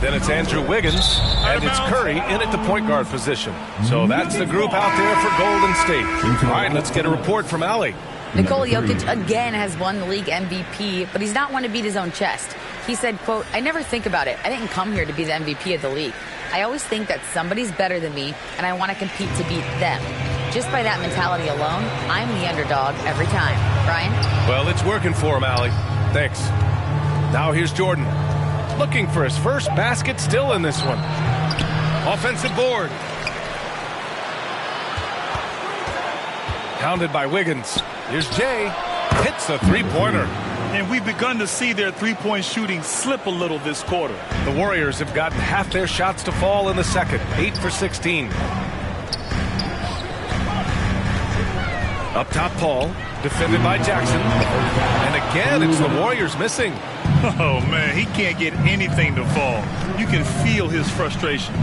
Then it's Andrew Wiggins, and it's Curry in at the point guard position. So that's the group out there for Golden State. All right, let's get a report from Allie. Nikola Jokic again has won the league MVP, but he's not one to beat his own chest. He said, quote, "I never think about it. I didn't come here to be the MVP of the league. I always think that somebody's better than me, and I want to compete to beat them. Just by that mentality alone, I'm the underdog every time." Brian? Well, it's working for him, Allie. Thanks. Now here's Jordan. Looking for his first basket still in this one. Offensive board. Pounded by Wiggins. Here's Jay. Hits a three-pointer. And we've begun to see their three-point shooting slip a little this quarter. The Warriors have gotten half their shots to fall in the second. 8 for 16. Up top, Paul. Defended by Jackson. And again, it's the Warriors missing. Oh, man, he can't get anything to fall. You can feel his frustration.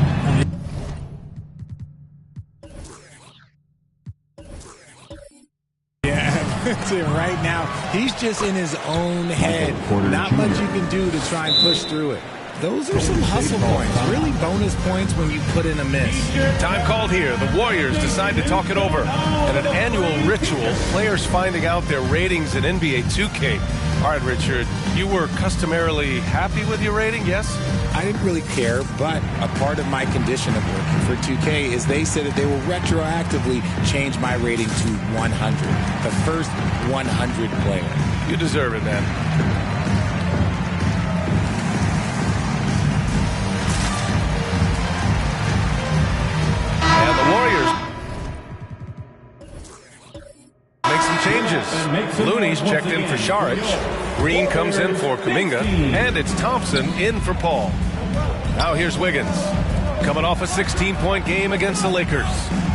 Right now, he's just in his own head. Not much you can do to try and push through it. Those are some hustle points, really bonus points when you put in a miss. Time called here. The Warriors decide to talk it over. And an annual ritual, players finding out their ratings in NBA 2K. All right, Richard, you were customarily happy with your rating, yes? I didn't really care, but a part of my condition of working for 2K is they said that they will retroactively change my rating to 100. The first 100 player. You deserve it, man. And the Warriors make some changes. Looney's checked in for Saric. Green comes in for Kuminga. And it's Thompson in for Paul. Now here's Wiggins. Coming off a 16-point game against the Lakers.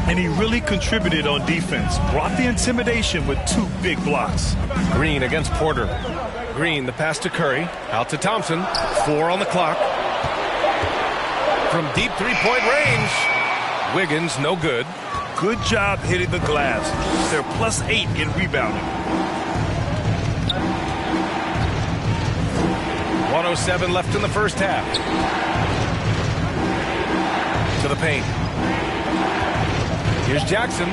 And he really contributed on defense. Brought the intimidation with 2 big blocks. Green against Porter. Green, the pass to Curry. Out to Thompson. 4 on the clock. From deep three-point range. Wiggins, no good. Good job hitting the glass. They're +8 in rebounding. 1:07 left in the first half. To the paint. Here's Jackson.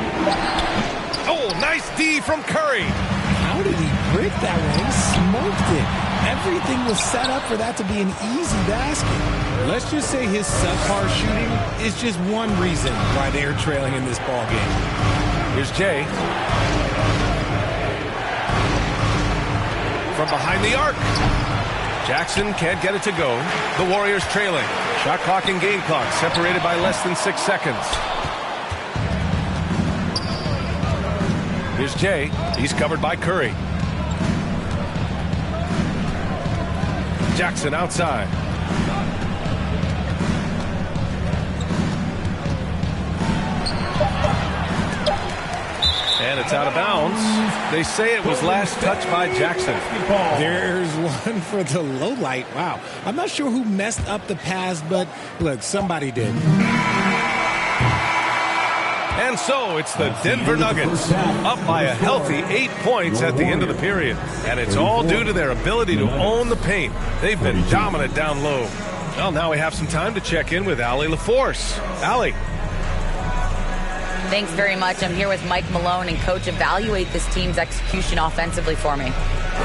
Oh, nice D from Curry. How did he break that one? He smoked it. Everything was set up for that to be an easy basket. Let's just say his subpar shooting is just one reason why they are trailing in this ball game. Here's Jay. From behind the arc. Jackson can't get it to go. The Warriors trailing. Shot clock and game clock separated by less than 6 seconds. Here's Jay. He's covered by Curry. Jackson outside. And it's out of bounds. They say it was last touched by Jackson. There's one for the low light. Wow. I'm not sure who messed up the pass, but look, somebody did. And so it's the Denver Nuggets up by a healthy 8 points at the end of the period. And it's all due to their ability to own the paint. They've been dominant down low. Well, now we have some time to check in with Allie LaForce. Allie. Thanks very much. I'm here with Mike Malone, and Coach, evaluate this team's execution offensively for me.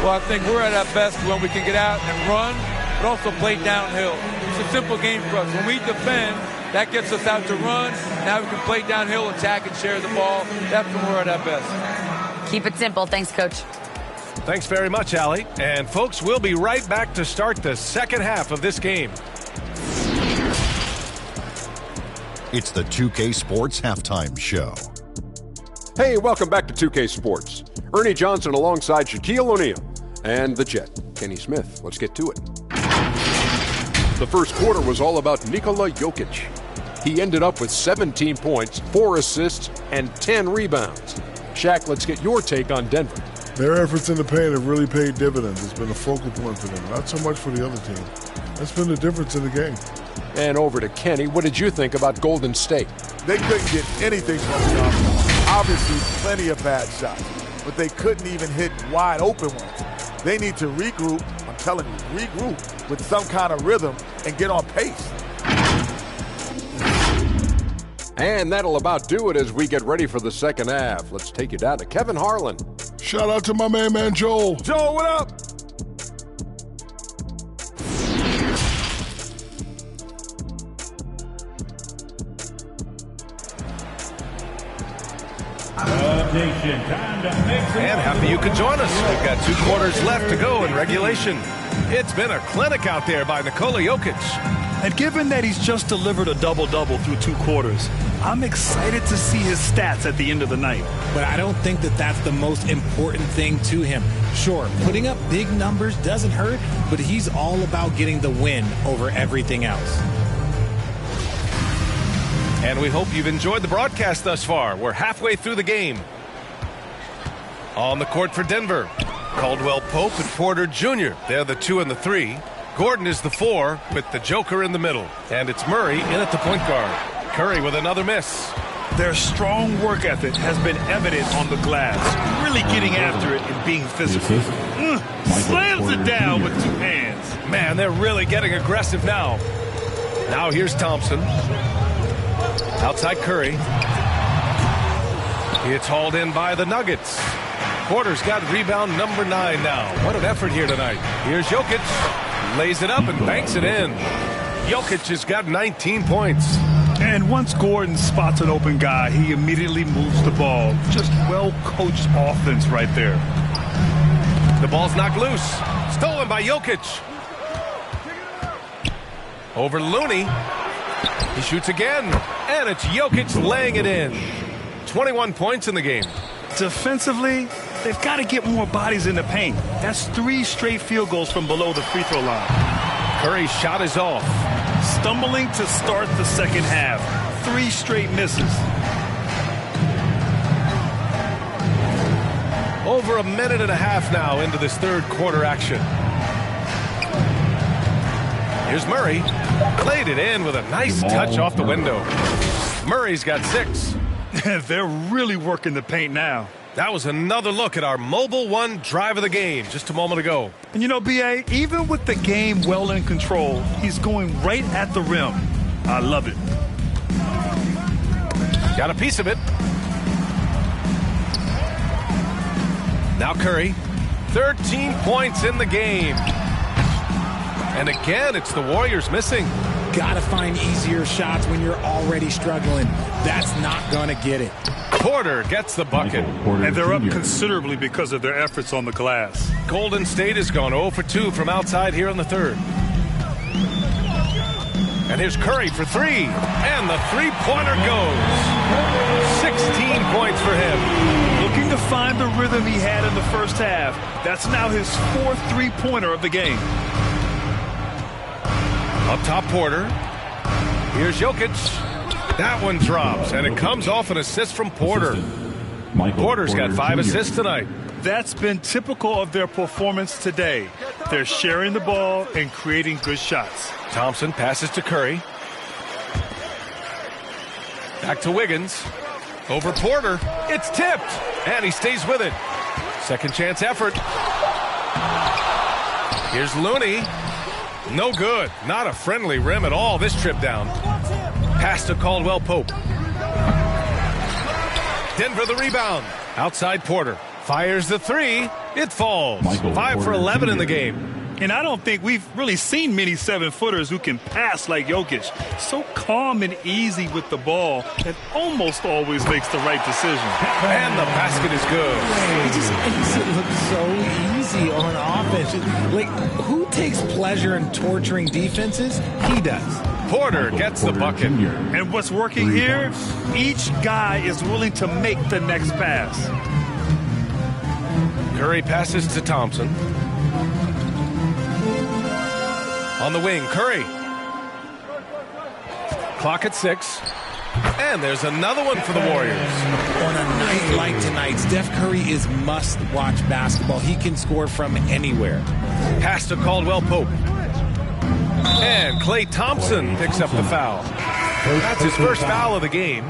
Well, I think we're at our best when we can get out and run, but also play downhill. It's a simple game for us. When we defend, that gets us out to run. Now we can play downhill, attack, and share the ball. That's when we're at our best. Keep it simple. Thanks, Coach. Thanks very much, Allie. And, folks, we'll be right back to start the second half of this game. It's the 2K Sports Halftime Show. Hey, welcome back to 2K Sports. Ernie Johnson alongside Shaquille O'Neal and the Jet, Kenny Smith. Let's get to it. The first quarter was all about Nikola Jokic. He ended up with 17 points, 4 assists, and 10 rebounds. Shaq, let's get your take on Denver. Their efforts in the paint have really paid dividends. It's been a focal point for them, not so much for the other team. That's been the difference in the game. And over to Kenny. What did you think about Golden State? They couldn't get anything from the offense. Obviously, plenty of bad shots, but they couldn't even hit wide open ones. They need to regroup, I'm telling you, regroup with some kind of rhythm and get on pace. And that'll about do it as we get ready for the second half. Let's take you down to Kevin Harlan. Shout out to my man Joel. Joel, what up? And happy you could join us. We've got 2 quarters left to go in regulation. It's been a clinic out there by Nikola Jokic. And given that he's just delivered a double-double through 2 quarters, I'm excited to see his stats at the end of the night. But I don't think that that's the most important thing to him. Sure, putting up big numbers doesn't hurt, but he's all about getting the win over everything else. And we hope you've enjoyed the broadcast thus far. We're halfway through the game. On the court for Denver, Caldwell Pope and Porter Jr. They're the 2 and the 3. Gordon is the 4 with the Joker in the middle. And it's Murray in at the point guard. Curry with another miss. Their strong work ethic has been evident on the glass, really getting after it and being physical. Slams it down with 2 hands. Man, they're really getting aggressive now. Now here's Thompson. Outside Curry. It's hauled in by the Nuggets. Porter's got rebound number 9 now. What an effort here tonight. Here's Jokic. Lays it up and banks it in. Jokic has got 19 points. And once Gordon spots an open guy, he immediately moves the ball. Just well-coached offense right there. The ball's knocked loose. Stolen by Jokic. Over Looney. He shoots again. And it's Jokic laying it in. 21 points in the game. Defensively, they've got to get more bodies in the paint. That's 3 straight field goals from below the free throw line. Curry's shot is off. Stumbling to start the second half. 3 straight misses. Over a minute and a half now into this third quarter action. Here's Murray. Played it in with a nice touch off the window. Murray's got 6. They're really working the paint now. That was another look at our Mobile One drive of the game just a moment ago. And you know, B.A., even with the game well in control, he's going right at the rim. I love it. Got a piece of it. Now Curry. 13 points in the game. And again, it's the Warriors missing. Gotta find easier shots when you're already struggling. That's not gonna get it. Porter gets the bucket. And they're up considerably because of their efforts on the glass. Golden State has gone 0 for 2 from outside here in the third. And here's Curry for 3. And the three-pointer goes. 16 points for him. Looking to find the rhythm he had in the first half. That's now his 4th three-pointer of the game. Up top, Porter. Here's Jokic. That one drops, and it comes off an assist from Porter. Porter's got 5 assists tonight. That's been typical of their performance today. They're sharing the ball and creating good shots. Thompson passes to Curry. Back to Wiggins. Over Porter. It's tipped, and he stays with it. Second chance effort. Here's Looney. No good. Not a friendly rim at all this trip down. Pass to Caldwell Pope. Denver the rebound. Outside Porter. Fires the 3. It falls. 5 for 11 in the game. And I don't think we've really seen many 7-footers who can pass like Jokic. So calm and easy with the ball and almost always makes the right decision. And the basket is good. He just makes it look so easy on offense. Like, who takes pleasure in torturing defenses? He does. Porter gets the bucket. And what's working here? Each guy is willing to make the next pass. Curry passes to Thompson. On the wing, Curry. Clock at 6. And there's another one for the Warriors. On a night like tonight, Steph Curry is must-watch basketball. He can score from anywhere. Pass to Caldwell Pope. And Klay Thompson picks up the foul. That's his first foul of the game.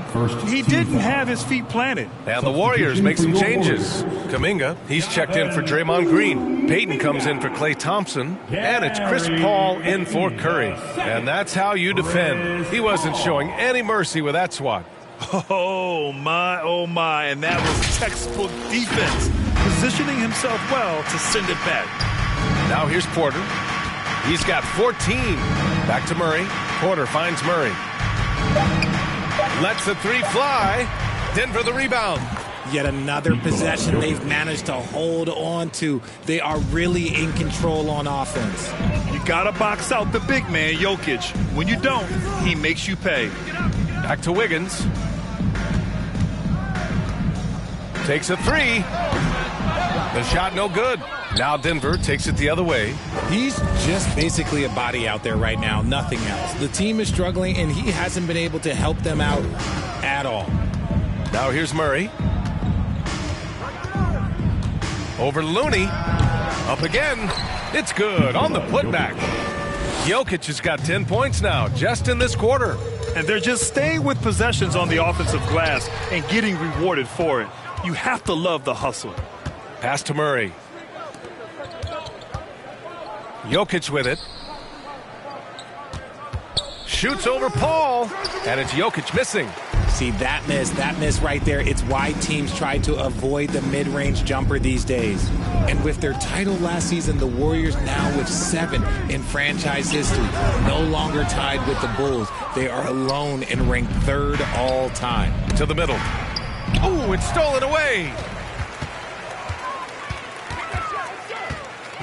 He didn't have his feet planted. And the Warriors make some changes. Kuminga, he's checked in for Draymond Green. Payton comes in for Klay Thompson. And it's Chris Paul in for Curry. And that's how you defend. He wasn't showing any mercy with that swat. Oh, my. And that was textbook defense. Positioning himself well to send it back. Now here's Porter. He's got 14. Back to Murray. Porter finds Murray. Lets the three fly. Denver the rebound. Yet another possession they've managed to hold on to. They are really in control on offense. You got to box out the big man, Jokic. When you don't, he makes you pay. Back to Wiggins. Takes a three. The shot no good. Now Denver takes it the other way. He's just basically a body out there right now, nothing else. The team is struggling, and he hasn't been able to help them out at all. Now here's Murray. Over Looney. Up again. It's good on the putback. Jokic has got 10 points now, just in this quarter. And they're just staying with possessions on the offensive glass and getting rewarded for it. You have to love the hustle. Pass to Murray. Jokic with it. Shoots over Paul. And it's Jokic missing. See, that miss right there, it's why teams try to avoid the mid-range jumper these days. And with their title last season, the Warriors now with 7 in franchise history, no longer tied with the Bulls. They are alone and ranked 3rd all time. To the middle. Oh, it's stolen away.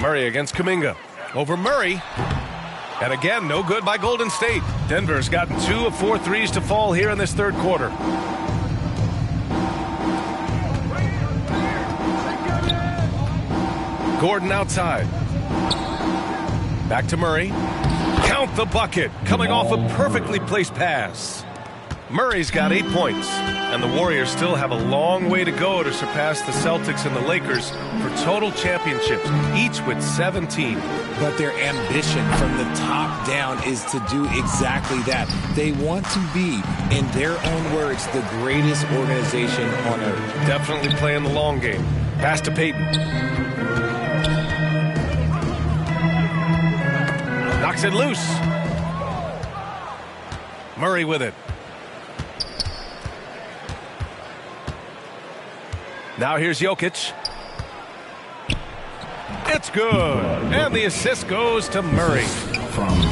Murray against Kuminga. Over Murray. And again, no good by Golden State. Denver's gotten 2 of 4 threes to fall here in this third quarter. Gordon outside. Back to Murray. Count the bucket. Coming off a perfectly placed pass. Murray's got 8 points. And the Warriors still have a long way to go to surpass the Celtics and the Lakers for total championships, each with 17. But their ambition from the top down is to do exactly that. They want to be, in their own words, the greatest organization on earth. Definitely playing the long game. Pass to Payton. Knocks it loose. Murray with it. Now here's Jokic. It's good. And the assist goes to Murray.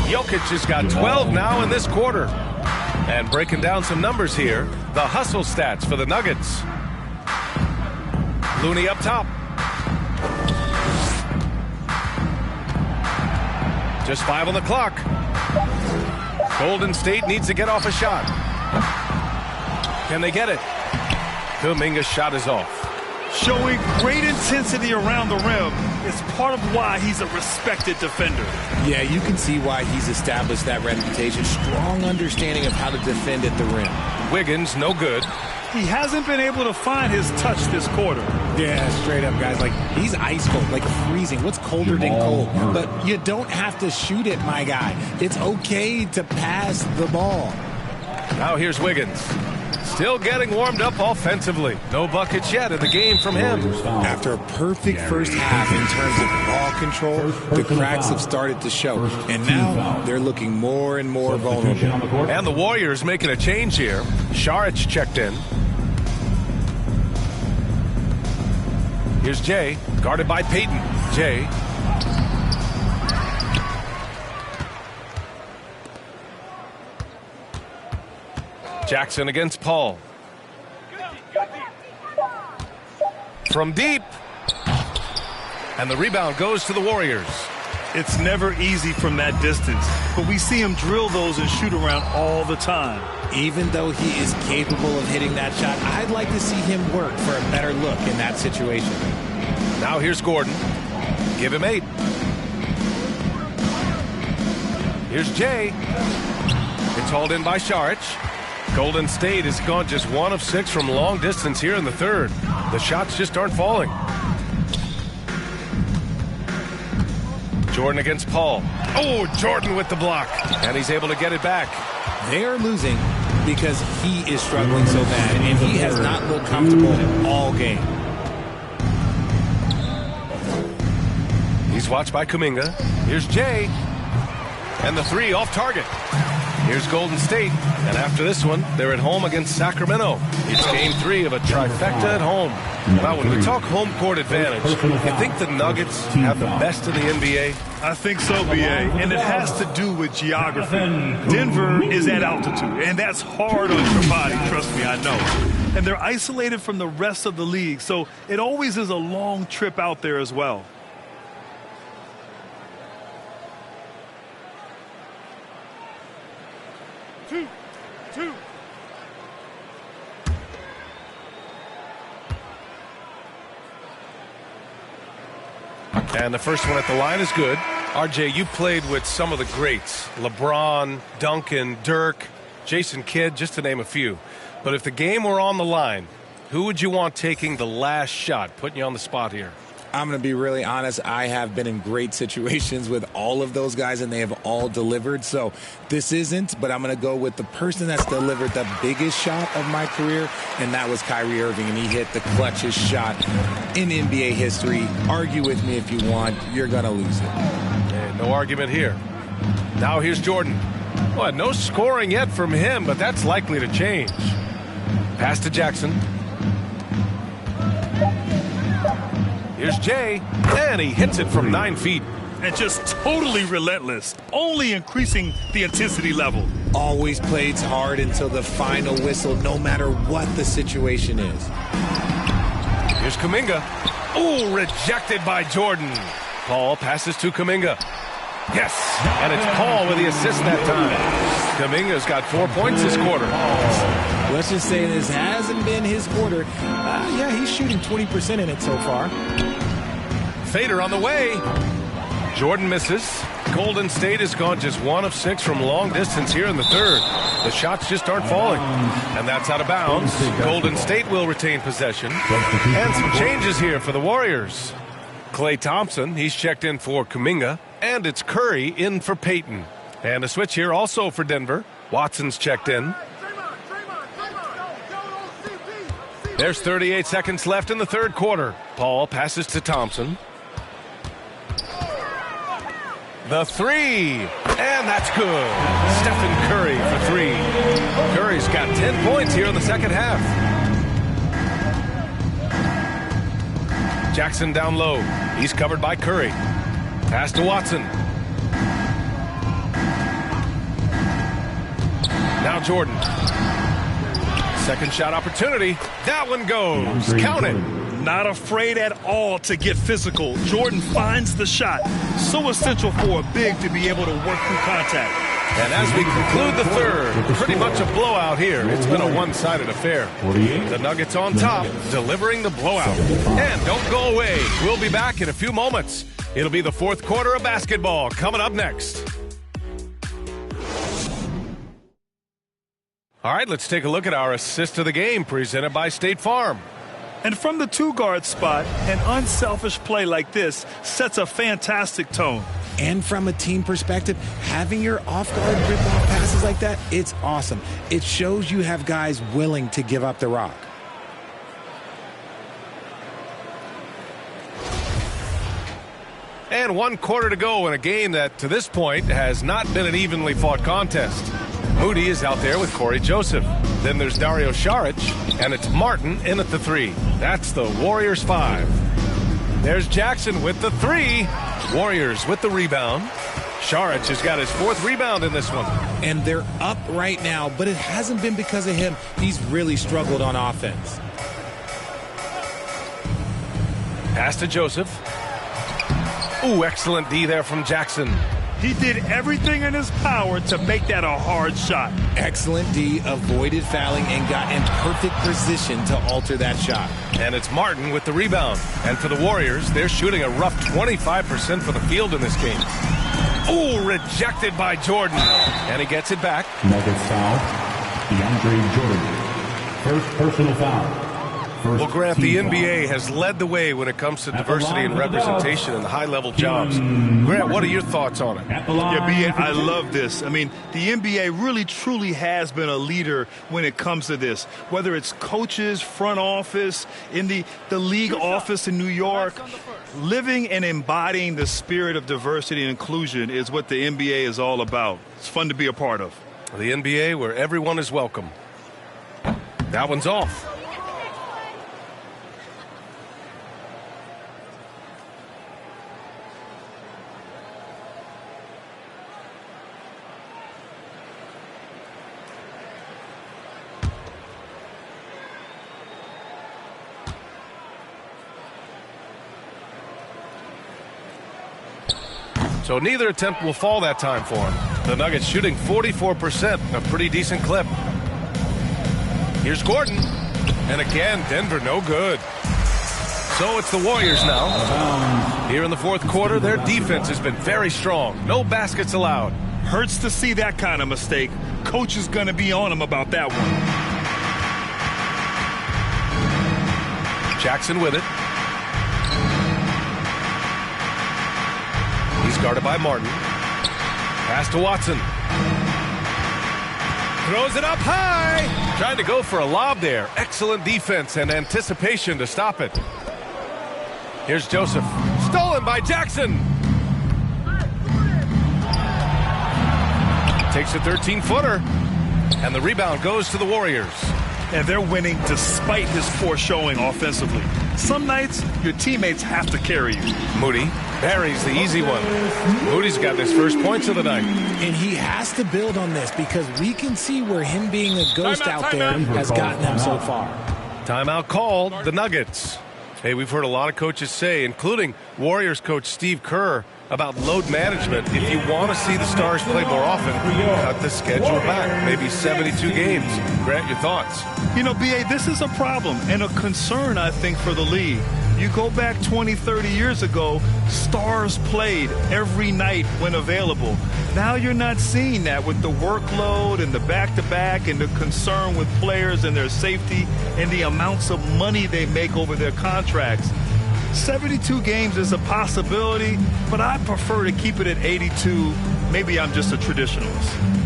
Jokic has got 12 now in this quarter. And breaking down some numbers here, the hustle stats for the Nuggets. Looney up top. Just 5 on the clock. Golden State needs to get off a shot. Can they get it? Kuminga's shot is off. Showing great intensity around the rim is part of why he's a respected defender. Yeah, you can see why he's established that reputation. Strong understanding of how to defend at the rim. Wiggins, no good. He hasn't been able to find his touch this quarter. Yeah, straight up, guys. Like, he's ice cold, like freezing. What's colder than cold? But you don't have to shoot it, my guy. It's okay to pass the ball. Now here's Wiggins. Still getting warmed up offensively. No buckets yet in the game from him. After a perfect first half in terms of ball control, the cracks have started to show. And now they're looking more and more vulnerable. And the Warriors making a change here. Saric checked in. Here's Jay, guarded by Payton. Jay. Jackson against Paul. From deep. And the rebound goes to the Warriors. It's never easy from that distance, but we see him drill those and shoot around all the time. Even though he is capable of hitting that shot, I'd like to see him work for a better look in that situation. Now here's Gordon. Give him 8. Here's Jay. It's hauled in by Saric. Golden State has gone just 1 of 6 from long distance here in the third. The shots just aren't falling. Jordan against Paul. Oh, Jordan with the block. And he's able to get it back. They are losing because he is struggling so bad, and he has not looked comfortable all game. He's watched by Kuminga. Here's Jay. And the three off target. Here's Golden State. And after this one, they're at home against Sacramento. It's game 3 of a trifecta at home. Now, when we talk home court advantage, you think the Nuggets have the best of the NBA? I think so, BA, and it has to do with geography. Denver is at altitude, and that's hard on your body, trust me, I know. And they're isolated from the rest of the league, so it always is a long trip out there as well. Two. And the first one at the line is good. RJ, you played with some of the greats. LeBron, Duncan, Dirk, Jason Kidd, just to name a few. But if the game were on the line, who would you want taking the last shot? Putting you on the spot here. I'm going to be really honest. I have been in great situations with all of those guys, and they have all delivered. So this isn't, but I'm going to go with the person that's delivered the biggest shot of my career, and that was Kyrie Irving, and he hit the clutchest shot in NBA history. Argue with me if you want. You're going to lose it. And no argument here. Now here's Jordan. Well, no scoring yet from him, but that's likely to change. Pass to Jackson. Here's Jay, and he hits it from 9 feet. And just totally relentless, only increasing the intensity level. Always plays hard until the final whistle, no matter what the situation is. Here's Kuminga. Ooh, rejected by Jordan. Paul passes to Kuminga. Yes, and it's Paul with the assist that time. Kuminga's got 4 points this quarter. Let's just say this hasn't been his quarter. Yeah, he's shooting 20% in it so far. Fader on the way. Jordan misses. Golden State has gone just 1 of 6 from long distance here in the third. The shots just aren't falling. And that's out of bounds. Golden State will retain possession. And some changes here for the Warriors. Klay Thompson, he's checked in for Kuminga. And it's Curry in for Payton. And a switch here also for Denver. Watson's checked in. There's 38 seconds left in the third quarter. Paul passes to Thompson. The three, and that's good. Stephen Curry for 3. Curry's got 10 points here in the second half. Jackson down low. He's covered by Curry. Pass to Watson. Now Jordan. Second shot opportunity. That one goes. Count it. Not afraid at all to get physical. Jordan finds the shot. So essential for a big to be able to work through contact. And as we conclude the third, pretty much a blowout here. It's been a one-sided affair. The Nuggets on top, delivering the blowout. And don't go away. We'll be back in a few moments. It'll be the fourth quarter of basketball coming up next. All right, let's take a look at our assist of the game presented by State Farm. And from the 2-guard spot, an unselfish play like this sets a fantastic tone. And from a team perspective, having your off-guard rip-off passes like that, it's awesome. It shows you have guys willing to give up the rock. And 1 quarter to go in a game that, to this point, has not been an evenly fought contest. Moody is out there with Corey Joseph. Then there's Dario Saric, and it's Martin in at the 3. That's the Warriors 5. There's Jackson with the 3. Warriors with the rebound. Saric has got his 4th rebound in this one. And they're up right now, but it hasn't been because of him. He's really struggled on offense. Pass to Joseph. Ooh, excellent D there from Jackson. He did everything in his power to make that a hard shot. Excellent D, avoided fouling, and got in perfect position to alter that shot. And it's Martin with the rebound. And for the Warriors, they're shooting a rough 25% for the field in this game. Ooh, rejected by Jordan. And he gets it back. Nuggets foul. DeAndre Jordan. First personal foul. Well, Grant, the NBA has led the way when it comes to diversity and representation in the high-level jobs. Grant, what are your thoughts on it? Yeah, B.A., I love this. I mean, the NBA really, truly has been a leader when it comes to this. Whether it's coaches, front office, in the league office in New York, living and embodying the spirit of diversity and inclusion is what the NBA is all about. It's fun to be a part of. The NBA where everyone is welcome. That one's off. So neither attempt will fall that time for him. The Nuggets shooting 44%, a pretty decent clip. Here's Gordon. And again, Denver no good. So it's the Warriors now. Here in the fourth quarter, their defense has been very strong. No baskets allowed. Hurts to see that kind of mistake. Coach is going to be on him about that one. Jackson with it. He's guarded by Martin. Pass to Watson. Throws it up high. Trying to go for a lob there. Excellent defense and anticipation to stop it. Here's Joseph. Stolen by Jackson. Takes a 13-footer. And the rebound goes to the Warriors. And they're winning despite his poor showing offensively. Some nights, your teammates have to carry you. Moody buries the easy one. Moody's got his first points of the night. And he has to build on this because we can see where him being a ghost out there has gotten them so far. Timeout called, the Nuggets. Hey, we've heard a lot of coaches say, including Warriors coach Steve Kerr, about load management. If you want to see the Stars play more often, cut the schedule back. Maybe 72 games. Grant, your thoughts? You know, B.A., this is a problem and a concern, I think, for the league. You go back 20, 30 years ago, Stars played every night when available. Now you're not seeing that with the workload and the back-to-back and the concern with players and their safety and the amounts of money they make over their contracts. 72 games is a possibility, but I prefer to keep it at 82. Maybe I'm just a traditionalist.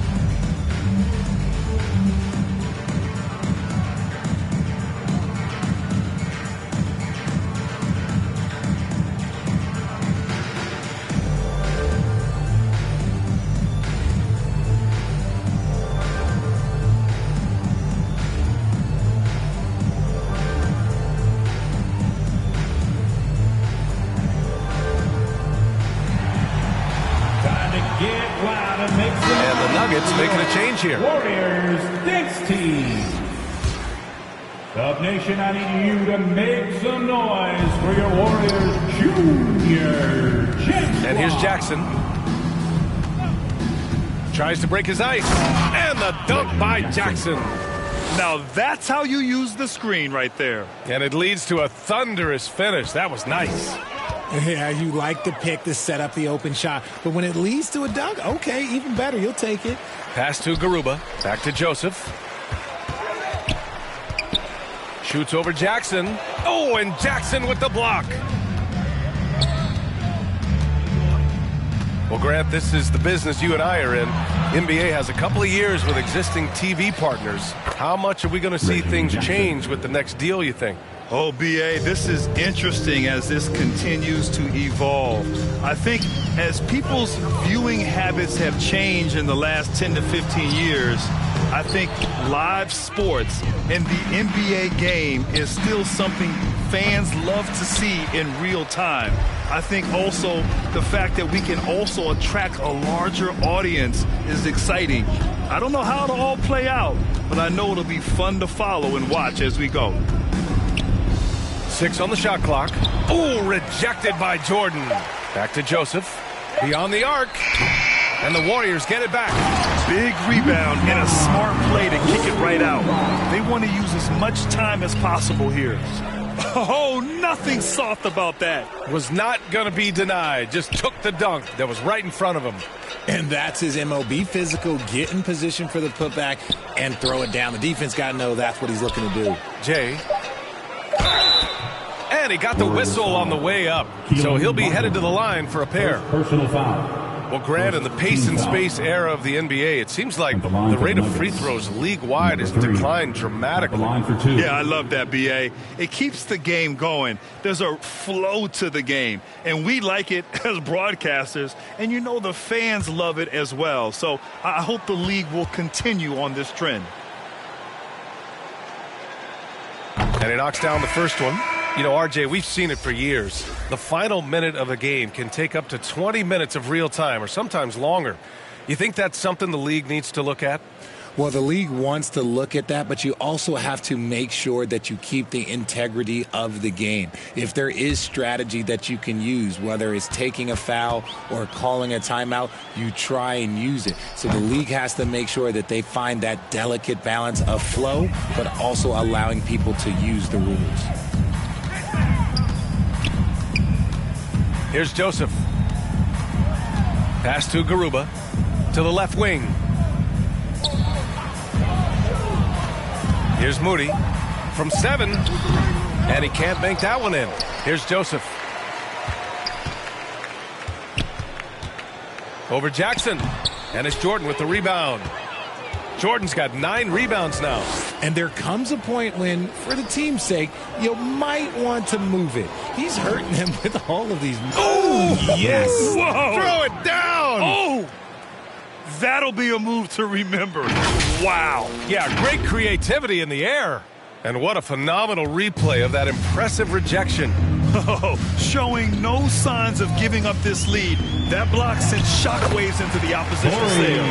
Making a change here. Warriors dance team. Dub Nation, I need you to make some noise for your Warriors Junior James. And here's Jackson. Tries to break his ice. And the dunk by Jackson. Now that's how you use the screen right there. And it leads to a thunderous finish. That was nice. Yeah, you like the pick to set up the open shot. But when it leads to a dunk, okay, even better. You'll take it. Pass to Garuba. Back to Joseph. Shoots over Jackson. Oh, and Jackson with the block. Well, Grant, this is the business you and I are in. NBA has a couple of years with existing TV partners. How much are we going to see things change with the next deal, you think? Oh, B.A., this is interesting as this continues to evolve. I think as people's viewing habits have changed in the last 10 to 15 years, I think live sports and the NBA game is still something fans love to see in real time. I think also the fact that we can also attract a larger audience is exciting. I don't know how it'll all play out, but I know it'll be fun to follow and watch as we go. 6 on the shot clock. Oh, rejected by Jordan. Back to Joseph. Beyond the arc. And the Warriors get it back. Big rebound and a smart play to kick it right out. They want to use as much time as possible here. Oh, nothing soft about that. Was not going to be denied. Just took the dunk that was right in front of him. And that's his MO. Be physical, get in position for the putback, and throw it down. The defense got to know that's what he's looking to do. Jay And he got the whistle on the way up. So he'll be headed to the line for a pair. Personal foul. Well, Grant, in the pace and space era of the NBA, it seems like the rate of free throws league-wide has declined dramatically. Yeah, I love that, B.A. It keeps the game going. There's a flow to the game, and we like it as broadcasters, and you know the fans love it as well. So I hope the league will continue on this trend. And he knocks down the first one. You know, RJ, we've seen it for years. The final minute of a game can take up to 20 minutes of real time or sometimes longer. You think that's something the league needs to look at? Well, the league wants to look at that, but you also have to make sure that you keep the integrity of the game. If there is strategy that you can use, whether it's taking a foul or calling a timeout, you try and use it. So the league has to make sure that they find that delicate balance of flow, but also allowing people to use the rules. Here's Joseph. Pass to Garuba. To the left wing. Here's Moody. From 7. And he can't bank that one in. Here's Joseph. Over Jackson. And it's Jordan with the rebound. Jordan's got 9 rebounds now. And there comes a point when, for the team's sake, you might want to move it. He's hurting them with all of these. Oh, yes. Whoa. Throw it down. Oh, that'll be a move to remember. Wow. Yeah, great creativity in the air. And what a phenomenal replay of that impressive rejection. Oh, showing no signs of giving up this lead. That block sent shockwaves into the opposition sails.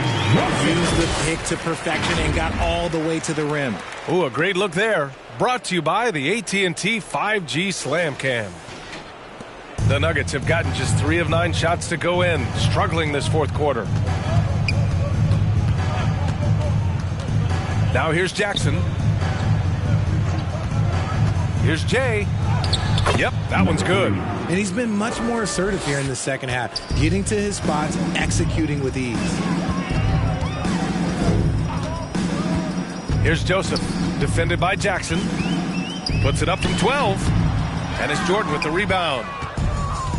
Used the pick to perfection and got all the way to the rim. Ooh, a great look there. Brought to you by the AT&T 5G Slam Cam. The Nuggets have gotten just 3 of 9 shots to go in, struggling this fourth quarter. Now here's Jackson. Here's Jay. Yep, that one's good. And he's been much more assertive here in the second half, getting to his spots, executing with ease. Here's Joseph, defended by Jackson. Puts it up from 12. And it's Jordan with the rebound.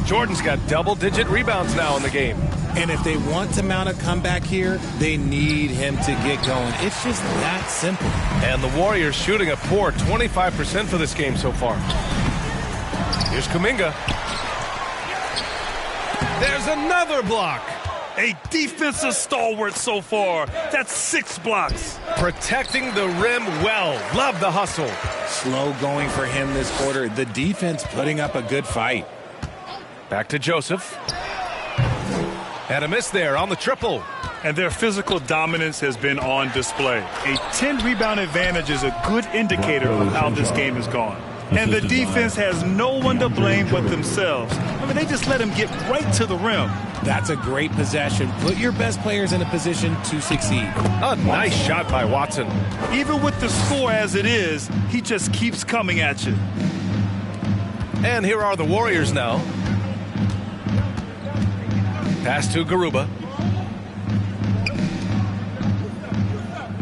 Jordan's got double-digit rebounds now in the game. And if they want to mount a comeback here, they need him to get going. It's just that simple. And the Warriors shooting a poor 25% for this game so far. Here's Kuminga. There's another block. A defensive stalwart so far. That's 6 blocks. Protecting the rim well. Love the hustle. Slow going for him this quarter. The defense putting up a good fight. Back to Joseph. And a miss there on the triple. And their physical dominance has been on display. A 10-rebound advantage is a good indicator of how this game has gone. And the defense has no one to blame but themselves. I mean, they just let him get right to the rim. That's a great possession. Put your best players in a position to succeed. A nice shot by Watson. Even with the score as it is, he just keeps coming at you. And here are the Warriors now. Pass to Garuba.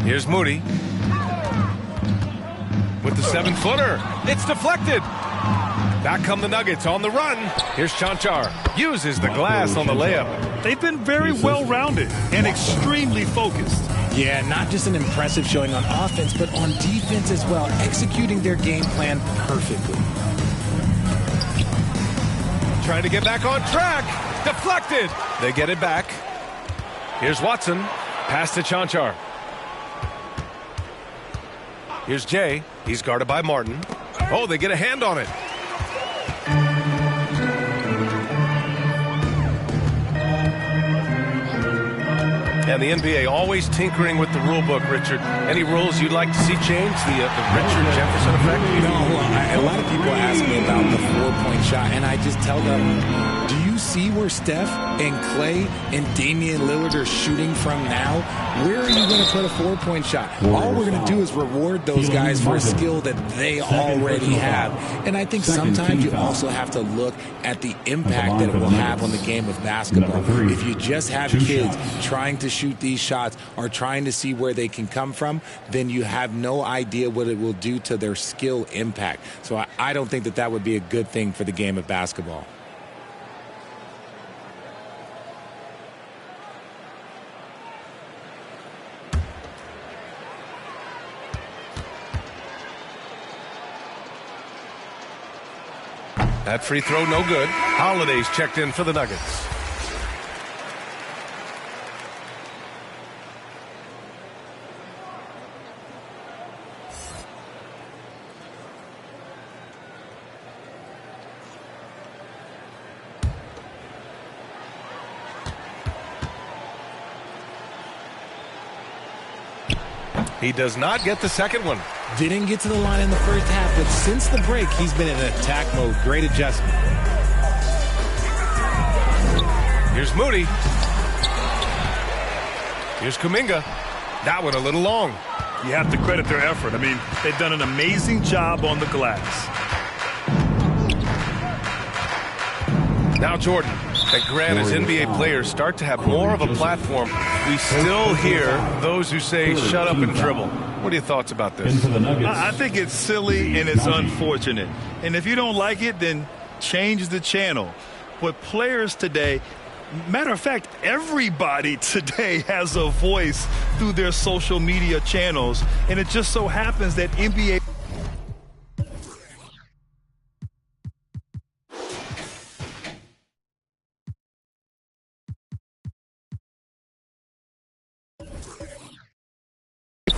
Here's Moody. With the 7-footer. It's deflected. Back come the Nuggets on the run. Here's Chanchar. Uses the glass on the layup. They've been very well-rounded and extremely focused. Yeah, not just an impressive showing on offense, but on defense as well, executing their game plan perfectly. Trying to get back on track. Deflected. They get it back. Here's Watson. Pass to Chanchar. Here's Jay. He's guarded by Martin. Oh, they get a hand on it. And the NBA always tinkering with the rule book, Richard. Any rules you'd like to see changed? The Richard Jefferson effect? No, a lot of people ask me about the 4-point shot, and I just tell them, do you see where Steph and Clay and Damian Lillard are shooting from now? Where are you going to put a 4-point shot? All we're going to do is reward those guys for a skill that they already have. And I think sometimes you also have to look at the impact that it will have on the game of basketball. If you just have kids trying to shoot these shots are trying to see where they can come from, then you have no idea what it will do to their skill impact. So I don't think that would be a good thing for the game of basketball. That free throw, no good. Holiday's checked in for the Nuggets. He does not get the second one. Didn't get to the line in the first half, but since the break, he's been in attack mode. Great adjustment. Here's Moody. Here's Kuminga. That one a little long. You have to credit their effort. I mean, they've done an amazing job on the glass. Now Jordan. And Grant, as NBA players start to have more of a platform, we still hear those who say shut up and dribble. What are your thoughts about this? I think it's silly and it's unfortunate. And if you don't like it, then change the channel. But players today, matter of fact, everybody today has a voice through their social media channels. And it just so happens that NBA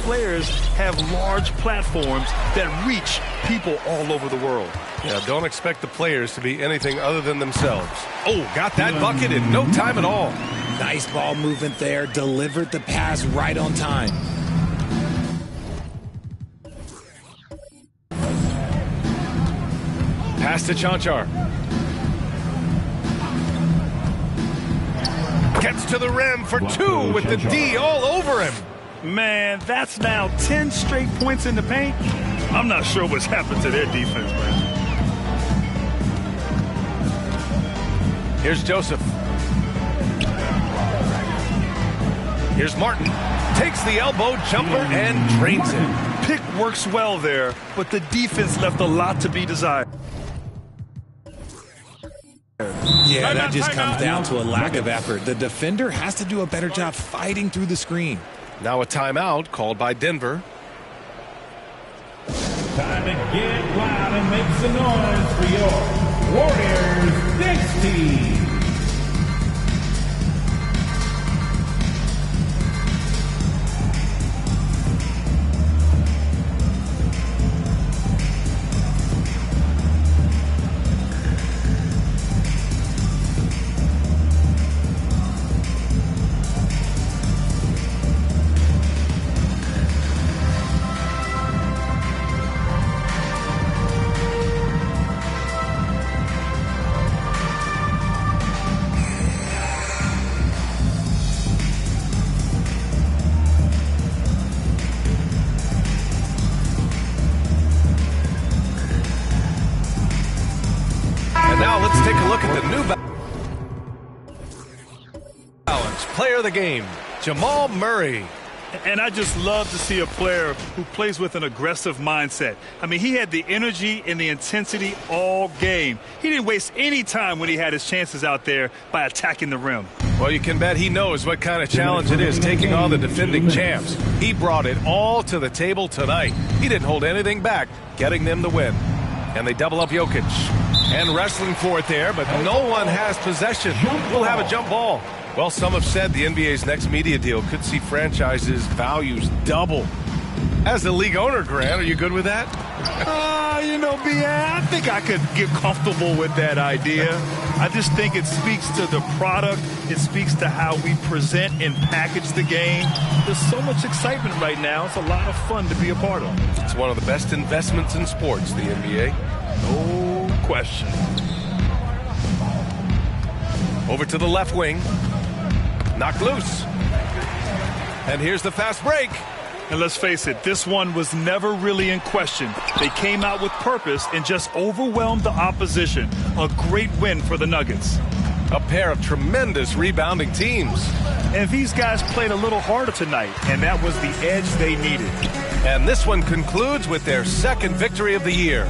players have large platforms that reach people all over the world. Yeah, don't expect the players to be anything other than themselves. Oh, got that bucket in no time at all. Nice ball movement there. Delivered the pass right on time. Pass to Chanchar. Gets to the rim for two with the D all over him. Man, that's now 10 straight points in the paint. I'm not sure what's happened to their defense, man. Here's Joseph. Here's Martin. Takes the elbow jumper and drains it. Pick works well there, but the defense left a lot to be desired. Yeah, that just comes down to a lack of effort. The defender has to do a better job fighting through the screen. Now a timeout called by Denver. Time to get loud and make some noise for your Warriors next team. Player of the game, Jamal Murray. And I just love to see a player who plays with an aggressive mindset. I mean, he had the energy and the intensity all game. He didn't waste any time when he had his chances out there by attacking the rim. Well, you can bet he knows what kind of challenge it is taking on the defending champs. He brought it all to the table tonight. He didn't hold anything back, getting them the win. And they double up Jokic. And wrestling for it there, but no one has possession. We'll have a jump ball. Well, some have said the NBA's next media deal could see franchises' values double. As the league owner, Grant, are you good with that? You know, I think I could get comfortable with that idea. I just think it speaks to the product. It speaks to how we present and package the game. There's so much excitement right now. It's a lot of fun to be a part of. It's one of the best investments in sports, the NBA. No question. Over to the left wing. Knocked loose. And here's the fast break. And let's face it, this one was never really in question. They came out with purpose and just overwhelmed the opposition. A great win for the Nuggets. A pair of tremendous rebounding teams. And these guys played a little harder tonight, and that was the edge they needed. And this one concludes with their second victory of the year.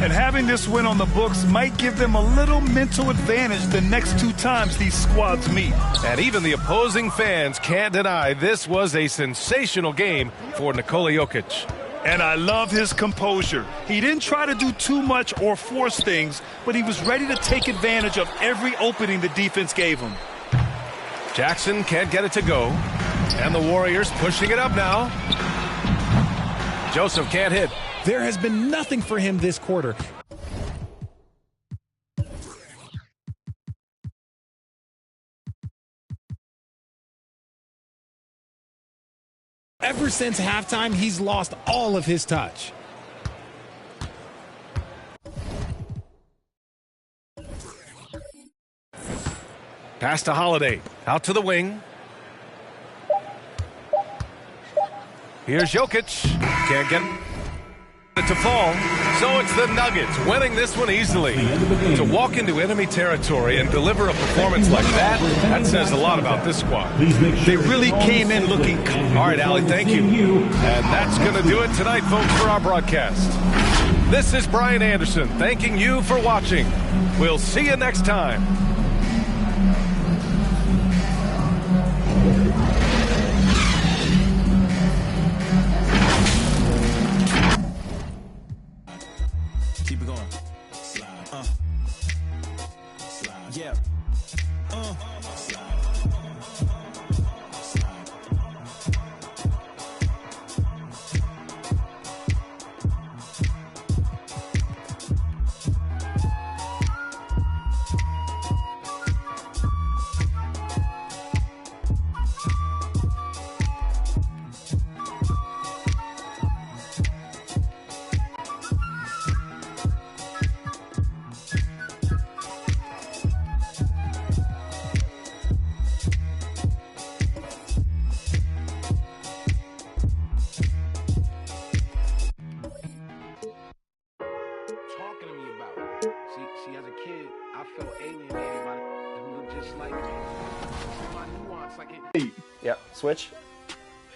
And having this win on the books might give them a little mental advantage the next 2 times these squads meet. And even the opposing fans can't deny this was a sensational game for Nikola Jokic. And I love his composure. He didn't try to do too much or force things, but he was ready to take advantage of every opening the defense gave him. Jackson can't get it to go. And the Warriors pushing it up now. Joseph can't hit. There has been nothing for him this quarter. Ever since halftime, he's lost all of his touch. Pass to Holiday. Out to the wing. Here's Jokic. Can't get it to fall. So it's the Nuggets winning this one easily. To walk into enemy territory and deliver a performance like that, that says a lot about this squad. They really came in looking. All right, Allie, thank you. And that's going to do it tonight, folks, for our broadcast. This is Brian Anderson thanking you for watching. We'll see you next time. Keep it going. Yeah. See, as a kid, I felt alienated by them who look just like me. My nuance, like it. Yep, switch.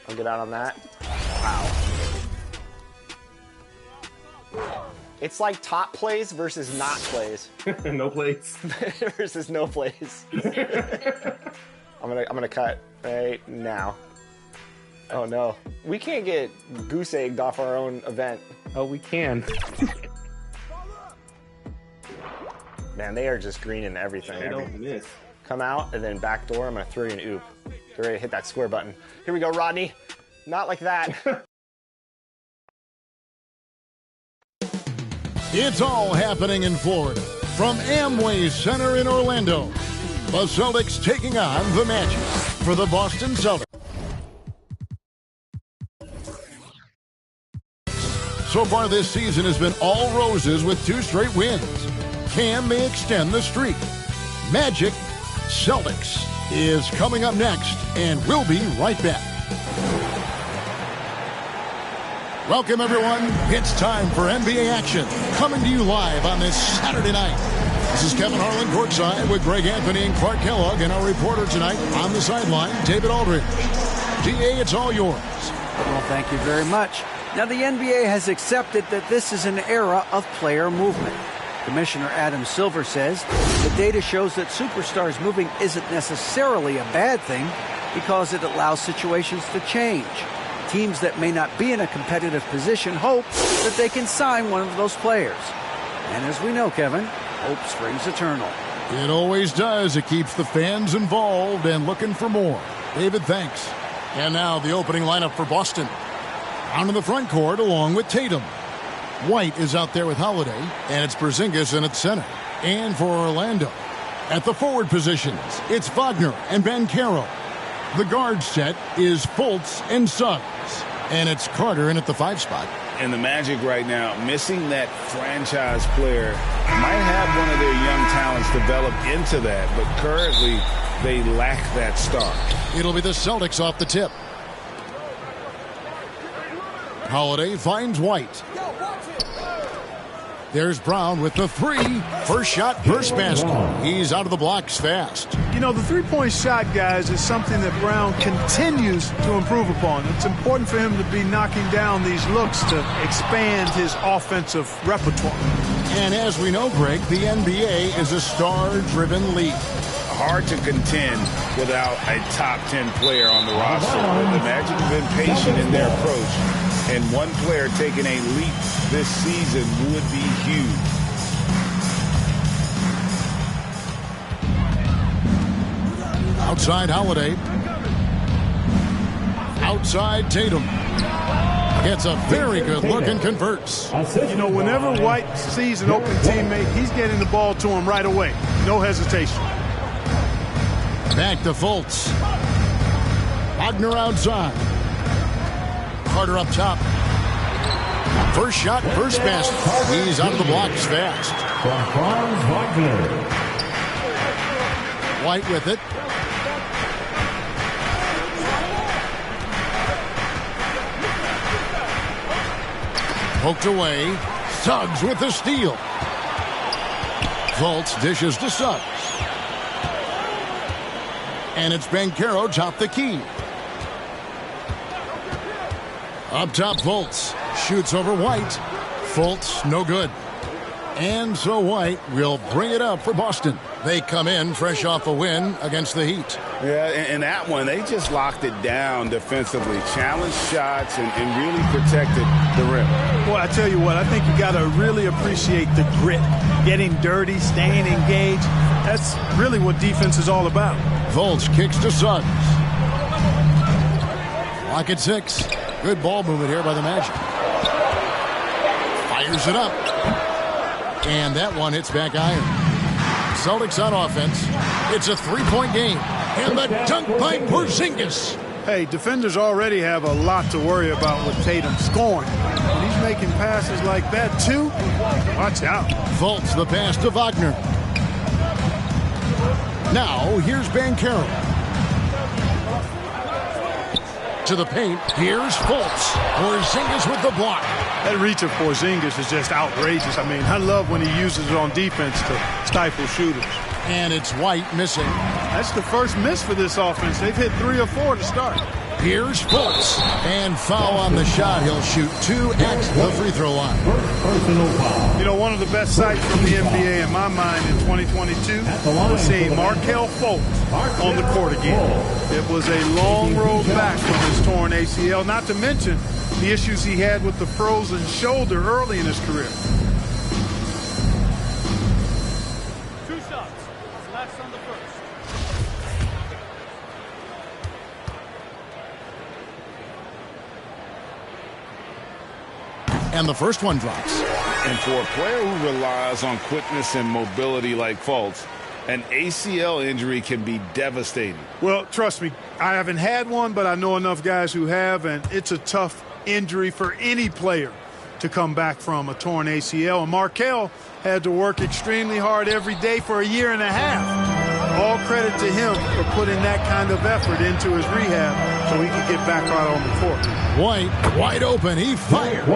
I'll get out on that. Wow. It's like top plays versus not plays. No plays. Versus no plays. I'm gonna cut right now. Oh no. We can't get goose egged off our own event. Oh, we can. Man, they are just greening everything. They don't miss. Come out and then back door. I'm gonna throw you an oop. Get ready to hit that square button. Here we go, Rodney. Not like that. It's all happening in Florida from Amway Center in Orlando. The Celtics taking on the Magic for the Boston Celtics. So far this season has been all roses with 2 straight wins. Cam may extend the streak. Magic Celtics is coming up next, and we'll be right back. Welcome, everyone. It's time for NBA action, coming to you live on this Saturday night. This is Kevin Harlan courtside with Greg Anthony and Clark Kellogg, and our reporter tonight on the sideline, David Aldridge. GA, it's all yours. Well, thank you very much. Now, the NBA has accepted that this is an era of player movement. Commissioner Adam Silver says the data shows that superstars moving isn't necessarily a bad thing because it allows situations to change. Teams that may not be in a competitive position hope that they can sign one of those players. And as we know, Kevin, hope springs eternal. It always does. It keeps the fans involved and looking for more. David, thanks. And now the opening lineup for Boston. Out in the front court along with Tatum. White is out there with Holiday, and it's Porzingis in at center. And for Orlando, at the forward positions, it's Wagner and Banchero. The guard set is Fultz and Suggs. And it's Carter in at the 5 spot. And the Magic right now, missing that franchise player, might have one of their young talents develop into that, but currently they lack that star. It'll be the Celtics off the tip. Holiday finds White. There's Brown with the three. First shot, first basket. He's out of the blocks fast. You know, the three-point shot, guys, is something that Brown continues to improve upon. It's important for him to be knocking down these looks to expand his offensive repertoire. And as we know, Greg, the NBA is a star-driven league. Hard to contend without a top 10 player on the roster. The Magic have been patient in their approach, and one player taking a leap this season would be huge. Outside Holiday. Outside Tatum. Gets a very good look and converts. You know, whenever White sees an open teammate, he's getting the ball to him right away. No hesitation. Back to Fultz. Wagner outside. Carter up top. First shot, first basket. He's out of the blocks fast. White with it. Poked away. Suggs with the steal. Fultz dishes to Suggs. And it's Banchero top the key. Up top, Fultz. Shoots over White. Fultz, no good. And so White will bring it up for Boston. They come in fresh off a win against the Heat. Yeah, and that one, they just locked it down defensively. Challenged shots and really protected the rim. Well, I tell you what, I think you got to really appreciate the grit. Getting dirty, staying engaged. That's really what defense is all about. Fultz kicks to Suggs. Lock at 6. Good ball movement here by the Magic. Fires it up. And that one hits back iron. Celtics on offense. It's a three-point game. And the dunk by Porzingis. Hey, defenders already have a lot to worry about with Tatum scoring. When he's making passes like that, too, watch out. Fultz the pass to Wagner. Now, here's Banchero. To the paint, here's Fultz. Porzingis with the block. That reach of Porzingis is just outrageous. I mean, I love when he uses it on defense to stifle shooters. And it's White missing. That's the first miss for this offense. They've hit 3 or 4 to start. Here's Fultz. And foul on the shot. He'll shoot 2 at the free throw line. You know, one of the best sights from the NBA in my mind in 2022 was seeing Markelle Fultz on the court again. It was a long road back from his torn ACL, not to mention the issues he had with the frozen shoulder early in his career. 2 shots. Last on the first. And the first one drops. And for a player who relies on quickness and mobility like Fultz, an ACL injury can be devastating. Well, trust me, I haven't had one, but I know enough guys who have, and it's a tough injury for any player to come back from, a torn ACL. And Markelle had to work extremely hard every day for a year and a half. All credit to him for putting that kind of effort into his rehab so he could get back out on the court. White, wide open, he fires.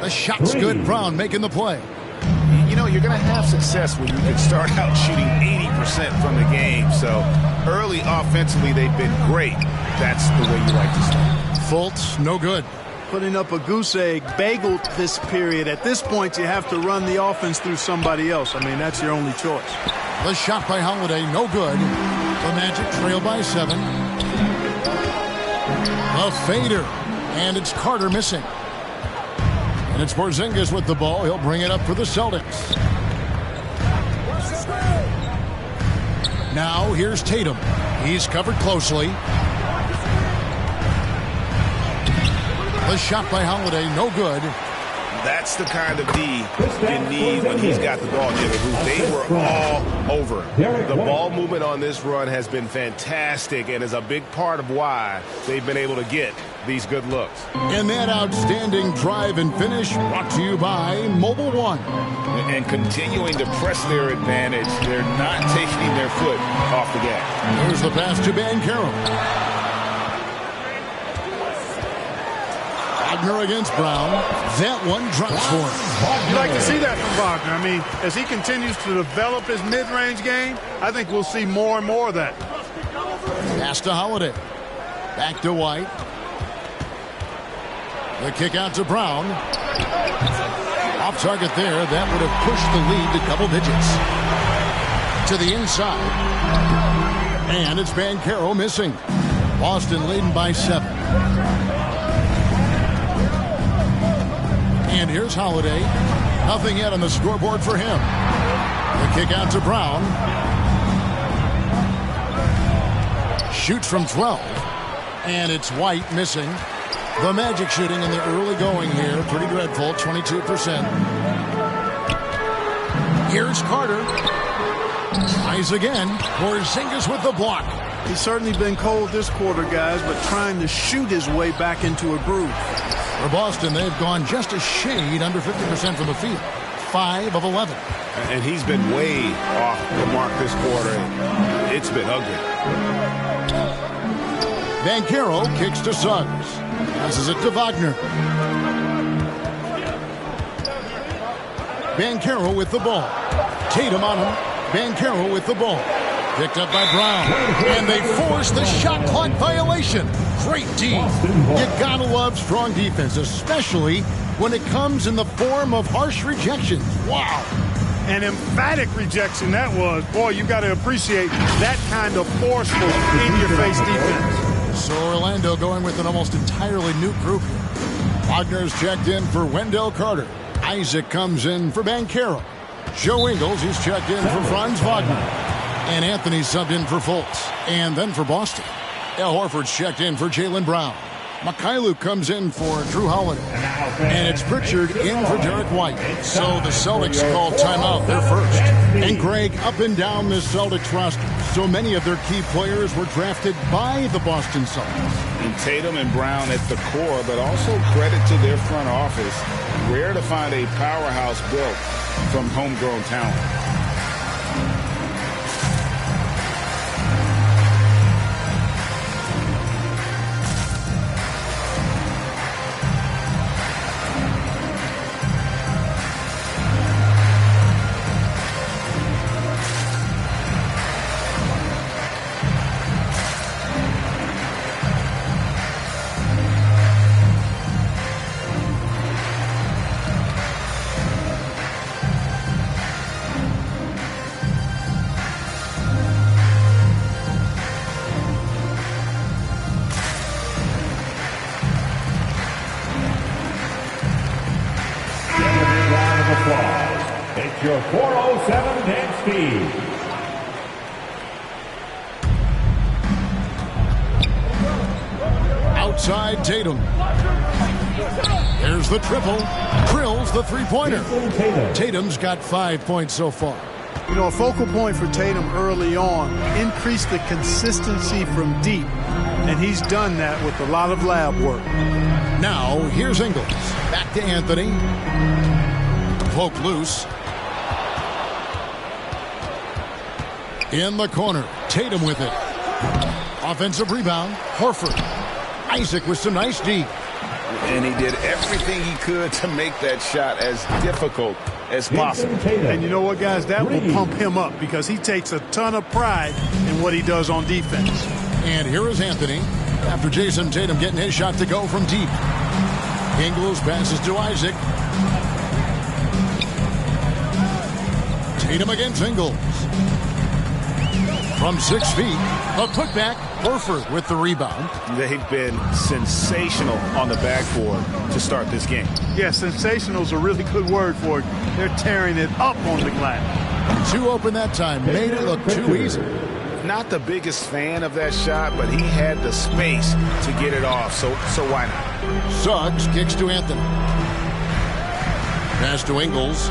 The shot's good, Brown making the play. You know, you're going to have success when you can start out shooting 80% from the game. So early offensively, they've been great. That's the way you like to start. Fultz, no good. Putting up a goose egg, bageled this period. At this point, you have to run the offense through somebody else. I mean, that's your only choice. The shot by Holiday, no good. The Magic trail by 7. A fader. And it's Carter missing. And it's Porzingis with the ball. He'll bring it up for the Celtics. Now here's Tatum. He's covered closely. The shot by Holiday, no good. That's the kind of D you need when he's got the ball. They were all over him. The ball movement on this run has been fantastic and is a big part of why they've been able to get these good looks. And that outstanding drive and finish brought to you by Mobile One. And continuing to press their advantage. They're not taking their foot off the gas. Here's the pass to Banchero. Wagner against Brown. That one drops for him. You like to see that from Wagner. I mean, as he continues to develop his mid-range game, I think we'll see more and more of that. Pass to Holiday. Back to White. The kick out to Brown. Off target there. That would have pushed the lead to double digits. To the inside. And it's Banchero missing. Boston leading by 7. And here's Holiday. Nothing yet on the scoreboard for him. The kick out to Brown. Shoots from 12. And it's White missing. The Magic shooting in the early going here. Pretty dreadful, 22%. Here's Carter. Tries again. Porzingis with the block. He's certainly been cold this quarter, guys, but trying to shoot his way back into a groove. For Boston, they've gone just a shade under 50% from the field. 5 of 11. And he's been way off the mark this quarter. It's been ugly. Banchero kicks to Suggs. Passes it to Wagner. Banchero with the ball. Tatum on him. Banchero with the ball. Picked up by Brown. And they force the shot clock violation. Great D. You gotta love strong defense, especially when it comes in the form of harsh rejections. Wow. An emphatic rejection that was. Boy, you got to appreciate that kind of forceful, in-your-face defense. So Orlando going with an almost entirely new group. Wagner's checked in for Wendell Carter. Isaac comes in for Banchero. Joe Ingles, he's checked in for Franz Wagner. And Anthony subbed in for Fultz. And then for Boston, Al Horford's checked in for Jaylen Brown. Mikhailuk comes in for Drew Holiday. And it's Pritchard in for Derek White. So the Celtics call timeout. They're first. And Greg, up and down the Celtics roster, so many of their key players were drafted by the Boston Celtics. And Tatum and Brown at the core, but also credit to their front office. Rare to find a powerhouse built from homegrown talent. It's your 407 dance speed. Outside Tatum. There's the triple. Drills the three-pointer. Tatum's got 5 points so far. You know, a focal point for Tatum early on, increase the consistency from deep. And he's done that with a lot of lab work. Now, here's Ingles. Back to Anthony. Poke loose. In the corner. Tatum with it. Offensive rebound. Horford. Isaac with some nice D. And he did everything he could to make that shot as difficult as possible. And you know what, guys? That will pump him up because he takes a ton of pride in what he does on defense. And here is Anthony after Jason Tatum getting his shot to go from deep. Ingles passes to Isaac. Tatum against Ingles. From 6 feet, a putback. Horford with the rebound. They've been sensational on the backboard to start this game. Yeah, sensational is a really good word for it. They're tearing it up on the glass. Too open that time. Made it look too easy. Not the biggest fan of that shot, but he had the space to get it off, so why not? Suggs kicks to Anthony. Pass to Ingles.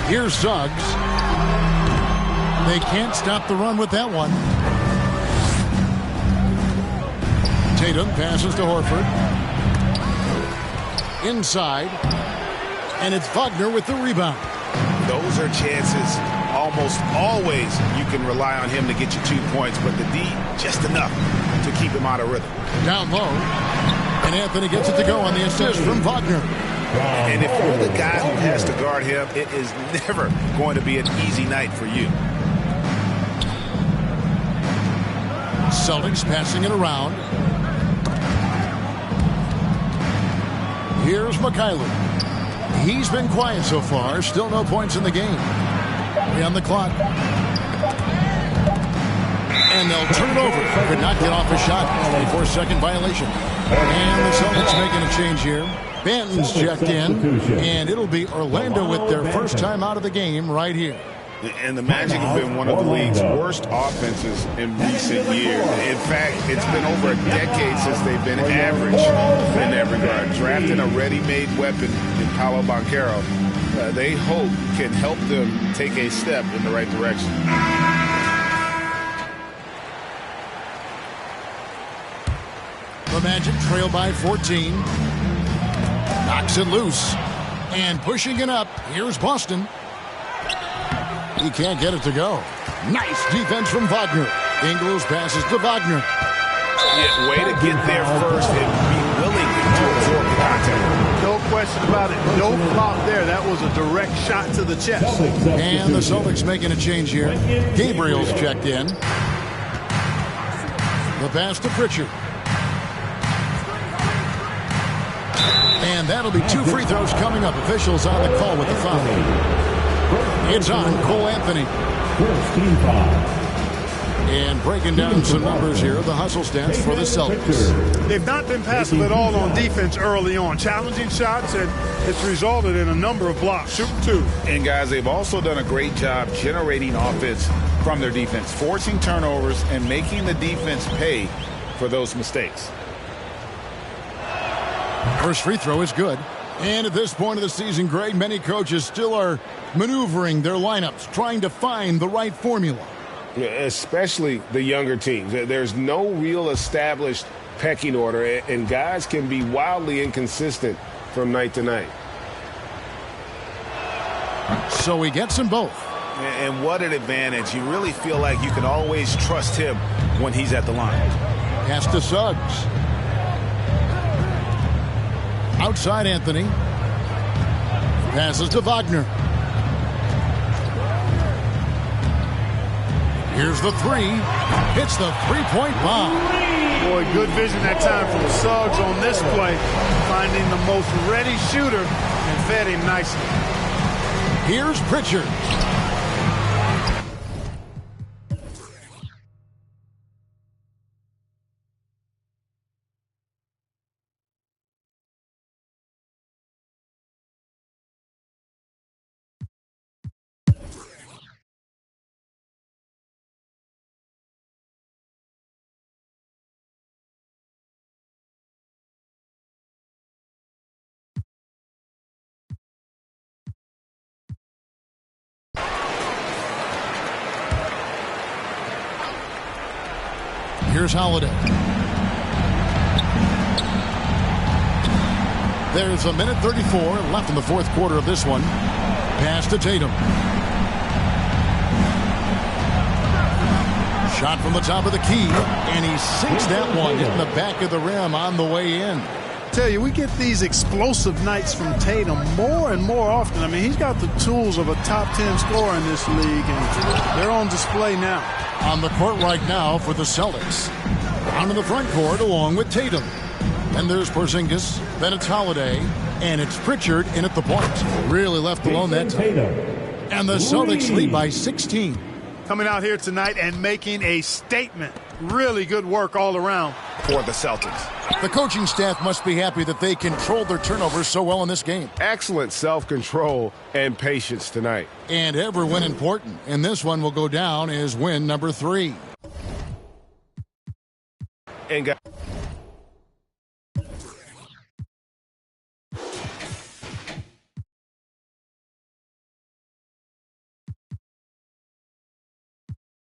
Here's Suggs. They can't stop the run with that one. Tatum passes to Horford. Inside. And it's Wagner with the rebound. Those are chances. Almost always you can rely on him to get you 2 points, but the D, just enough to keep him out of rhythm. Down low, and Anthony gets it to go on the assist from Wagner. And if you're the guy who has to guard him, it is never going to be an easy night for you. Celtics passing it around. Here's McKaylee. He's been quiet so far. Still no points in the game. 3 on the clock. And they'll turn it over. Could not get off a shot. 24-second violation. And the Celtics making a change here. Banton's checked in. And it'll be Orlando with their first time out of the game right here. And the Magic have been one of the league's worst offenses in recent years. In fact, it's been over a decade since they've been average in that regard. Drafting a ready-made weapon in Paolo Banchero, they hope can help them take a step in the right direction. The Magic trail by 14. Knocks it loose. And pushing it up, here's Boston. He can't get it to go. Nice defense from Wagner. Ingles passes to Wagner. Yeah, way to get there first and be willing to absorb the contact. No question about it. No flop there. That was a direct shot to the chest. And the Celtics making a change here. Gabriel's checked in. The pass to Pritchard. And that'll be 2 free throws coming up. Officials on the call with the foul. It's on Cole Anthony. And breaking down some numbers here, the hustle stats for the Celtics. They've not been passive at all on defense early on. Challenging shots, and it's resulted in a number of blocks. Shooting 2. And, guys, they've also done a great job generating offense from their defense, forcing turnovers and making the defense pay for those mistakes. First free throw is good. And at this point of the season, Greg, many coaches still are maneuvering their lineups, trying to find the right formula. Especially the younger teams. There's no real established pecking order, and guys can be wildly inconsistent from night to night. So he gets them both. And what an advantage. You really feel like you can always trust him when he's at the line. Pass to Suggs. Outside Anthony. Passes to Wagner. Here's the 3. Hits the three-point bomb. Boy, good vision that time from Suggs on this play. Finding the most ready shooter and fed him nicely. Here's Pritchard. Here's Holiday. There's 1:34 left in the fourth quarter of this one. Pass to Tatum. Shot from the top of the key, and he sinks that one, hitting the back of the rim on the way in. Tell you, we get these explosive nights from Tatum more and more often. I mean, he's got the tools of a top 10 scorer in this league, and they're on display now. On the court right now for the Celtics. Down in the front court along with Tatum. And there's Porzingis, then it's Holiday, and it's Pritchard in at the point. Really left alone that time. And the Celtics lead by 16. Coming out here tonight and making a statement. Really good work all around for the Celtics. The coaching staff must be happy that they controlled their turnovers so well in this game. Excellent self-control and patience tonight. And every win important. And this one will go down as win number 3. And got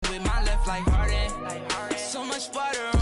with my left like Harden, so much butter